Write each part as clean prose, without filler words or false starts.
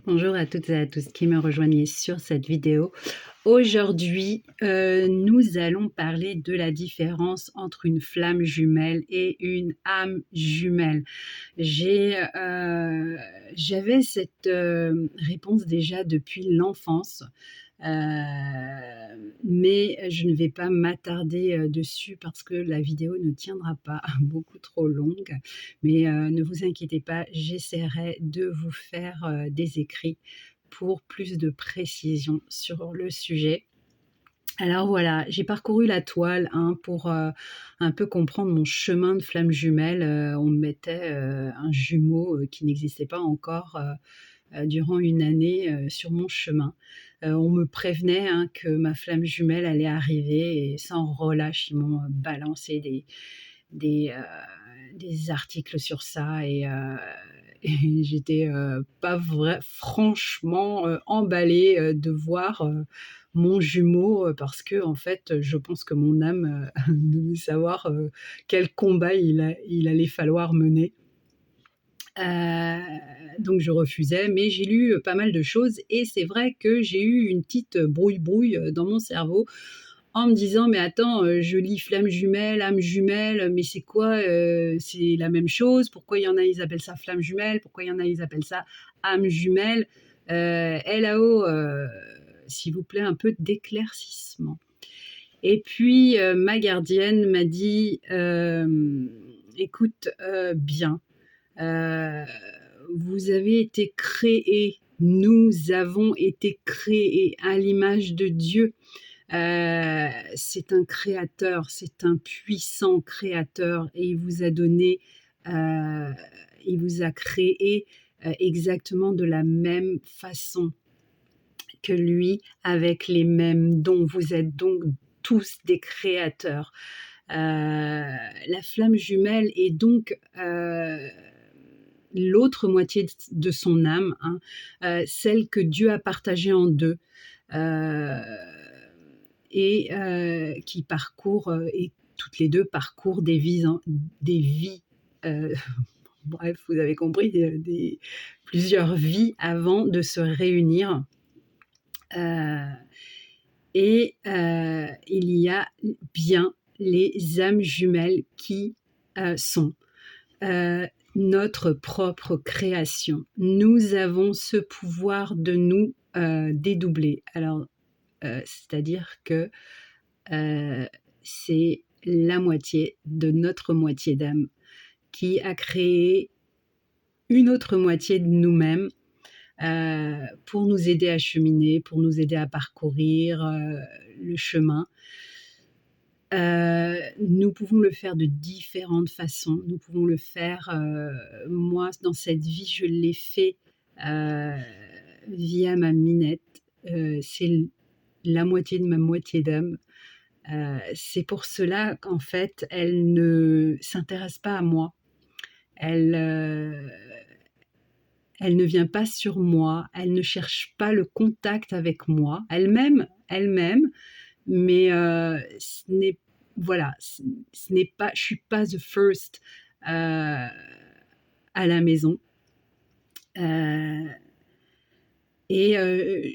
Bonjour à toutes et à tous qui me rejoignent sur cette vidéo. Aujourd'hui, nous allons parler de la différence entre une flamme jumelle et une âme jumelle. J'avais cette réponse déjà depuis l'enfance, mais je ne vais pas m'attarder dessus parce que la vidéo ne tiendra pas beaucoup trop longue. Mais ne vous inquiétez pas, j'essaierai de vous faire des écrits pour plus de précision sur le sujet. Alors voilà, j'ai parcouru la toile pour un peu comprendre mon chemin de flamme jumelle. On me mettait un jumeau qui n'existait pas encore durant une année sur mon chemin. On me prévenait que ma flamme jumelle allait arriver et sans relâche, ils m'ont balancé des, euh, des articles sur ça et j'étais pas franchement emballée de voir mon jumeau parce que en fait je pense que mon âme devait savoir quel combat il allait falloir mener. Donc je refusais, mais j'ai lu pas mal de choses et c'est vrai que j'ai eu une petite brouille-brouille dans mon cerveau en me disant: «Mais attends, je lis flamme jumelle, âme jumelle, mais c'est quoi? C'est la même chose? Pourquoi il y en a, ils appellent ça flamme jumelle? Pourquoi il y en a, ils appellent ça âme jumelle?» là-haut, s'il vous plaît, un peu d'éclaircissement. Et puis, ma gardienne m'a dit: «Écoute, bien, Heu, vous avez été créés, nous avons été créés à l'image de Dieu. C'est un créateur, c'est un puissant créateur et heu, il vous a créés, exactement de la même façon que lui, avec les mêmes dons. Vous êtes donc tous des créateurs». La flamme jumelle est donc l'autre moitié de son âme, celle que Dieu a partagée en deux euh, et qui parcourt, et toutes les deux parcourent des vies bref, vous avez compris, plusieurs vies avant de se réunir. Euh, il y a bien les âmes jumelles qui sont notre propre création. Nous avons ce pouvoir de nous dédoubler. Alors, c'est-à-dire que c'est la moitié de notre moitié d'âme qui a créé une autre moitié de nous-mêmes pour nous aider à cheminer, pour nous aider à parcourir le chemin. Nous pouvons le faire de différentes façons. Nous pouvons le faire, moi, dans cette vie, je l'ai fait euh, via ma minette. C'est la moitié de ma moitié d'âme. C'est pour cela qu'en fait, elle ne s'intéresse pas à moi. Elle, euh, Elle ne vient pas sur moi. Elle ne cherche pas le contact avec moi. Elle-même, mais ce n'est voilà, ce n'est pas, je suis pas the first à la maison. Euh, et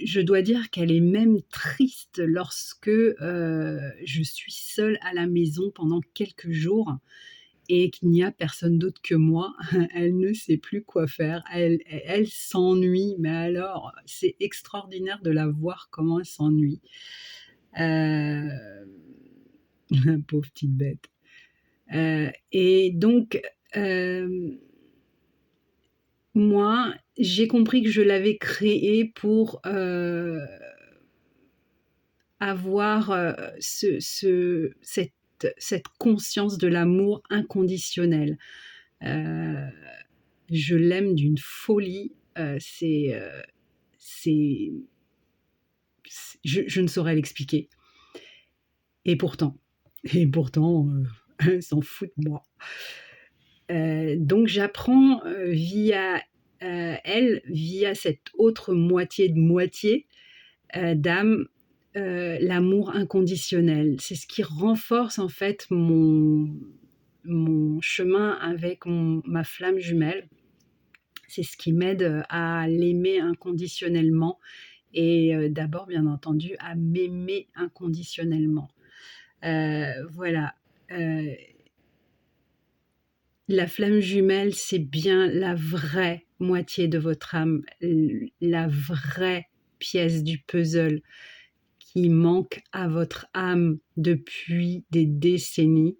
je dois dire qu'elle est même triste lorsque je suis seule à la maison pendant quelques jours et qu'il n'y a personne d'autre que moi. Elle ne sait plus quoi faire. Elle s'ennuie, mais alors c'est extraordinaire de la voir comment elle s'ennuie. La pauvre petite bête. Et donc, moi, j'ai compris que je l'avais créée pour avoir cette conscience de l'amour inconditionnel. Euh, je l'aime d'une folie. C'est, je ne saurais l'expliquer. Et pourtant, elle s'en fout de moi. Donc j'apprends via elle, via cette autre moitié de moitié d'âme, l'amour inconditionnel. C'est ce qui renforce en fait mon chemin avec ma flamme jumelle. C'est ce qui m'aide, à l'aimer inconditionnellement et d'abord, bien entendu, à m'aimer inconditionnellement. Voilà, heu, la flamme jumelle, c'est bien la vraie moitié de votre âme, la vraie pièce du puzzle qui manque à votre âme depuis des décennies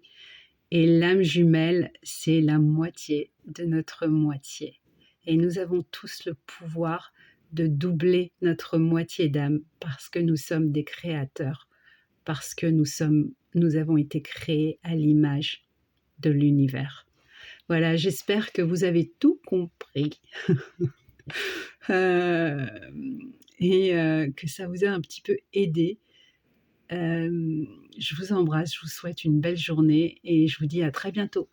et l'âme jumelle, c'est la moitié de notre moitié et nous avons tous le pouvoir de doubler notre moitié d'âme parce que nous sommes des créateurs, parce que nous avons été créés à l'image de l'univers. Voilà, j'espère que vous avez tout compris. Que ça vous a un petit peu aidé. Je vous embrasse, je vous souhaite une belle journée et je vous dis à très bientôt.